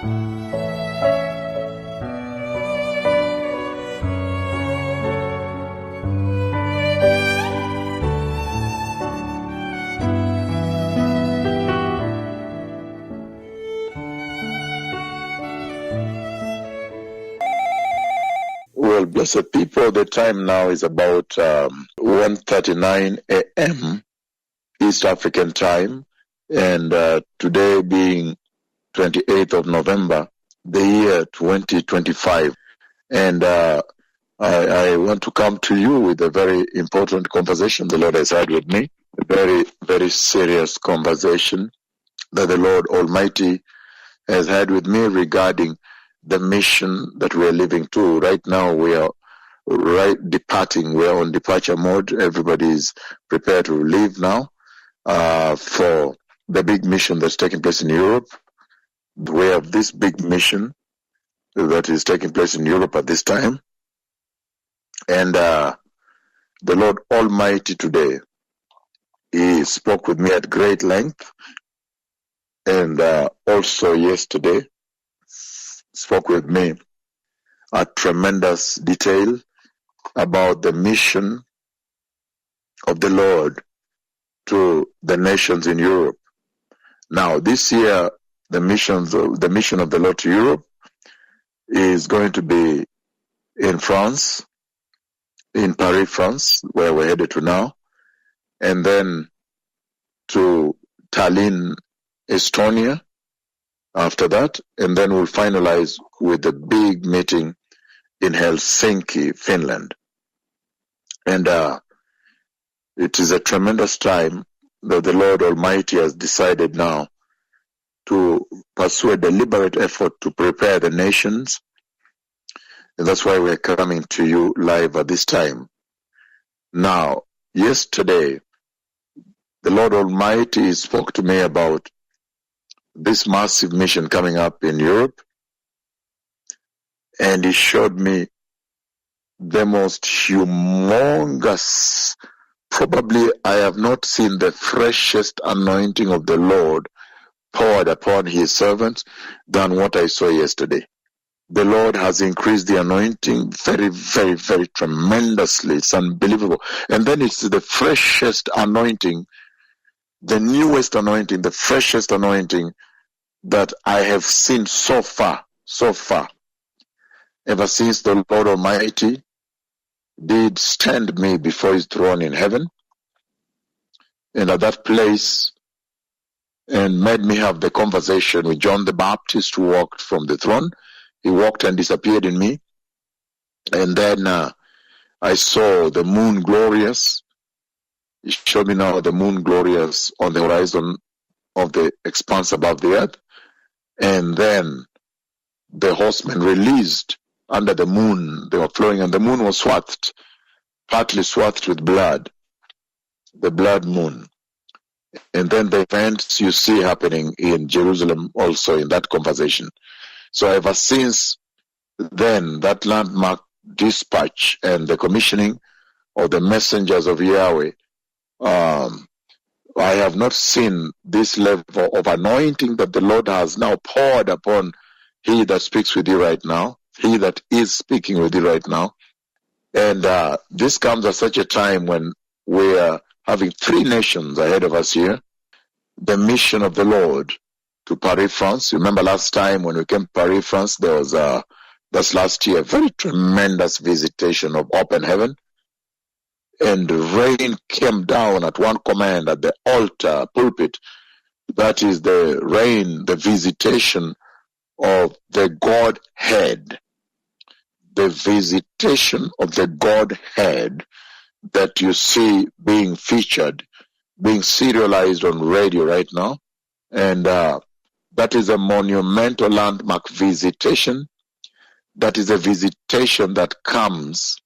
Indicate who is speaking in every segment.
Speaker 1: Well, blessed people, the time now is about 1:39 a.m. East African time, and today being 28th of November, the year 2025. And I want to come to you with a very important conversation the Lord has had with me, a very, very serious conversation that the Lord Almighty has had with me regarding the mission that we are living to. Right now, we are departing. We are on departure mode. Everybody is prepared to leave now for the big mission that's taking place in Europe. We have this big mission that is taking place in Europe at this time. And the Lord Almighty today, He spoke with me at great length. And also yesterday, spoke with me at tremendous detail about the mission of the Lord to the nations in Europe. Now, this year, the mission of the Lord to Europe is going to be in France, in Paris, France, where we're headed to now, and then to Tallinn, Estonia, after that, and then we'll finalize with a big meeting in Helsinki, Finland. And it is a tremendous time that the Lord Almighty has decided now to pursue a deliberate effort to prepare the nations. And that's why we're coming to you live at this time. Now, yesterday, the Lord Almighty spoke to me about this massive mission coming up in Europe, and He showed me the most humongous, probably I have not seen the freshest anointing of the Lord poured upon His servants than what I saw yesterday. The Lord has increased the anointing very, very, very tremendously. It's unbelievable. And then it's the freshest anointing, the newest anointing, the freshest anointing that I have seen so far, ever since the Lord Almighty did stand me before His throne in heaven, and at that place, and made me have the conversation with John the Baptist, who walked from the throne. He walked and disappeared in me, and then I saw the moon glorious. He showed me now the moon glorious on the horizon of the expanse above the earth. And then the horsemen released under the moon. They were flowing, and the moon was swathed, partly swathed with blood, the blood moon. And then the events you see happening in Jerusalem also in that conversation. So ever since then, that landmark dispatch and the commissioning of the messengers of Yahweh, I have not seen this level of anointing that the Lord has now poured upon He that speaks with you right now, He that is speaking with you right now. And this comes at such a time when we are having three nations ahead of us here. The mission of the Lord to Paris, France. You remember last time when we came to Paris, France, there was, that's last year, a very tremendous visitation of open heaven. And rain came down at one command at the altar pulpit. That is the rain, the visitation of the Godhead. The visitation of the Godhead that you see being featured, being serialized on radio right now. And that is a monumental landmark visitation. That is a visitation that comes,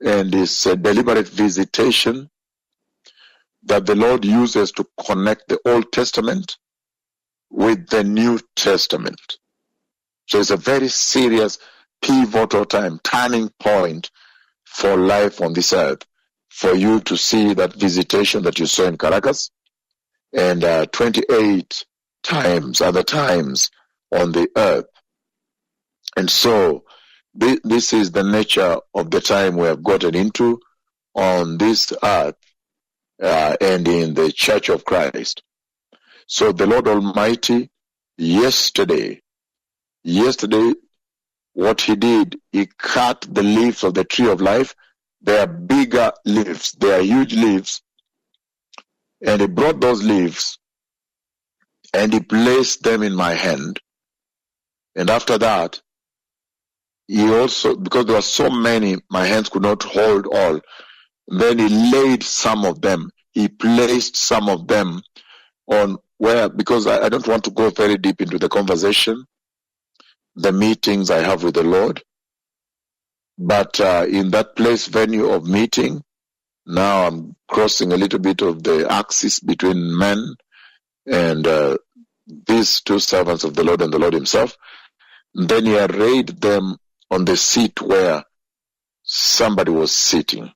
Speaker 1: and it's a deliberate visitation that the Lord uses to connect the Old Testament with the New Testament. So it's a very serious, pivotal time, turning point for life on this earth, for you to see that visitation that you saw in Caracas, and 28 times, other times, on the earth. And so this is the nature of the time we have gotten into on this earth and in the Church of Christ. So the Lord Almighty, yesterday, what he did, he cut the leaves of the tree of life. They are bigger leaves, they are huge leaves, and he brought those leaves and he placed them in my hand. And after that, he also, because there were so many, my hands could not hold all. Then he laid some of them. He placed some of them on where, because I don't want to go very deep into the conversation, the meetings I have with the Lord. But in that place, venue of meeting, now I'm crossing a little bit of the axis between men and these two servants of the Lord and the Lord himself. Then he arrayed them on the seat where somebody was sitting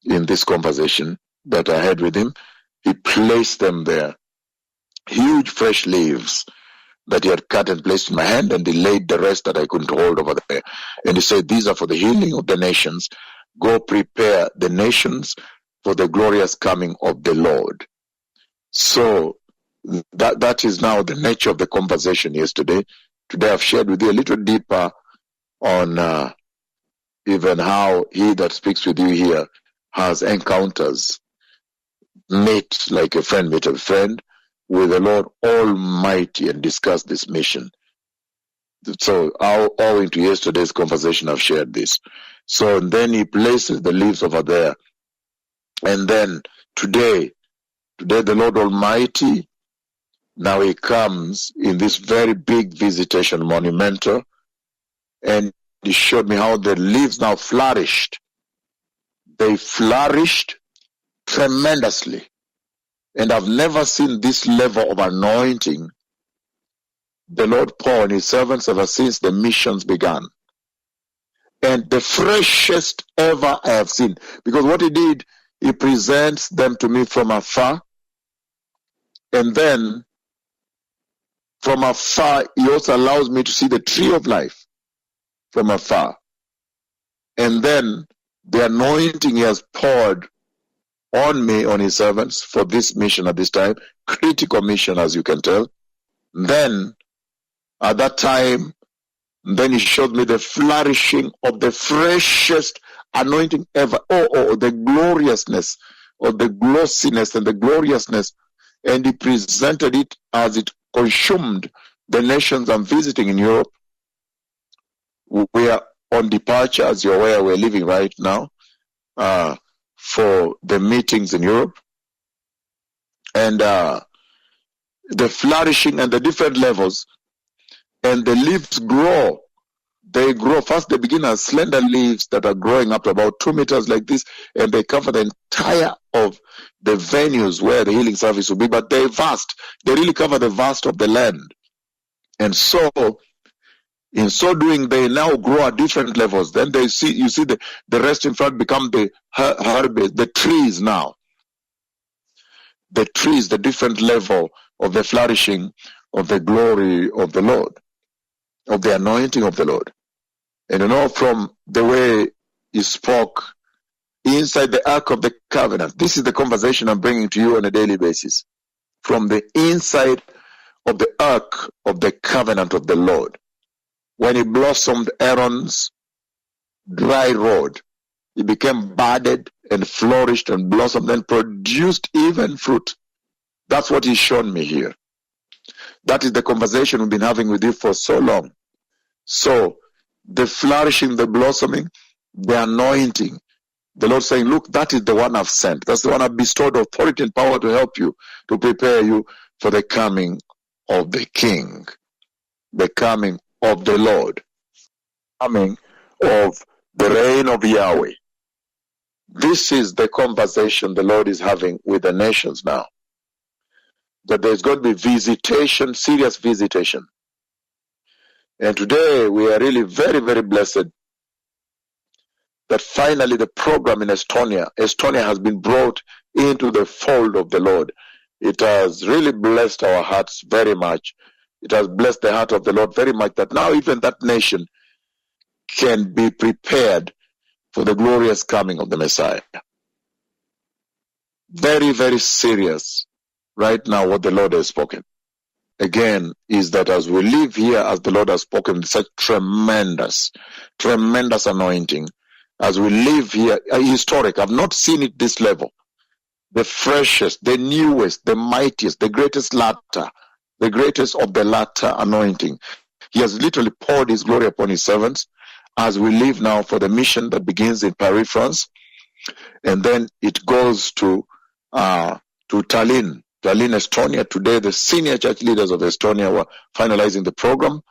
Speaker 1: in this conversation that I had with him. He placed them there, huge fresh leaves that he had cut and placed in my hand, and he laid the rest that I couldn't hold over there. And he said, these are for the healing of the nations. Go prepare the nations for the glorious coming of the Lord. So that is now the nature of the conversation yesterday. Today I've shared with you a little deeper on even how he that speaks with you here has encounters, meet like a friend meet a friend with the Lord Almighty and discuss this mission. So owing to yesterday's conversation, I've shared this. So then he places the leaves over there. And then today the Lord Almighty, now he comes in this very big visitation, monumental, and he showed me how the leaves now flourished. They flourished tremendously. And I've never seen this level of anointing the Lord pour on his servants ever since the missions began. And the freshest ever I have seen. Because what he did, he presents them to me from afar. And then from afar, he also allows me to see the tree of life from afar. And then the anointing he has poured on me, on his servants, for this mission at this time, critical mission as you can tell. Then, at that time, then he showed me the flourishing of the freshest anointing ever. Oh, the gloriousness, or the glossiness and the gloriousness. And he presented it as it consumed the nations I'm visiting in Europe. We are on departure, as you're aware, we're living right now for the meetings in Europe. And the flourishing and the different levels. And the leaves grow. They grow. First, they begin as slender leaves that are growing up to about 2 meters like this, and they cover the entire of the venues where the healing service will be. But they're vast. They really cover the vast of the land. And so, in so doing, they now grow at different levels. Then you see the rest in front become the herbage, the trees now. The trees, the different level of the flourishing of the glory of the Lord, of the anointing of the Lord. And from the way he spoke inside the Ark of the Covenant, this is the conversation I'm bringing to you on a daily basis. From the inside of the Ark of the Covenant of the Lord, when he blossomed Aaron's dry rod, it became budded and flourished and blossomed and produced even fruit. That's what he's shown me here. That is the conversation we've been having with you for so long. So, the flourishing, the blossoming, the anointing. The Lord saying, look, that is the one I've sent. That's the one I've bestowed authority and power to help you, to prepare you for the coming of the King, the coming of the Lord, coming of the reign of Yahweh. This is the conversation the Lord is having with the nations now. That there's going to be visitation, serious visitation. And today we are really very, very blessed that finally the program in Estonia has been brought into the fold of the Lord. It has really blessed our hearts very much. it has blessed the heart of the Lord very much that now even that nation can be prepared for the glorious coming of the Messiah. Very, very serious right now what the Lord has spoken. Again, is that as we live here, as the Lord has spoken, such tremendous anointing. As we live here, historic, I've not seen it this level. The freshest, the newest, the mightiest, the greatest latter, the greatest of the latter anointing. He has literally poured his glory upon his servants as we live now for the mission that begins in Paris, France, and then it goes to Tallinn, Estonia. Today, the senior church leaders of Estonia were finalizing the program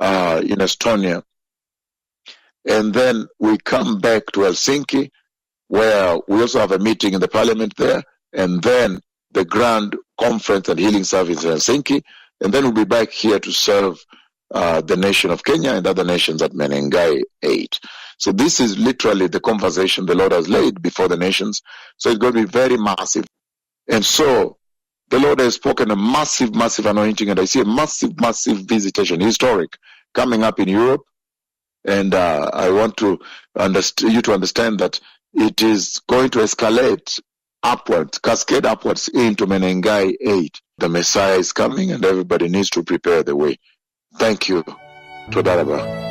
Speaker 1: in Estonia. And then we come back to Helsinki, where we also have a meeting in the parliament there, and then the grand conference and healing service in Helsinki, and then we'll be back here to serve the nation of Kenya and other nations at Menengai 8. So this is literally the conversation the Lord has laid before the nations. So it's going to be very massive. And so the Lord has spoken a massive anointing, and I see a massive visitation, historic, coming up in Europe. And I want to you to understand that it is going to escalate upwards, cascade upwards into Menengai 8. The Messiah is coming, and everybody needs to prepare the way. Thank you. Todaraba.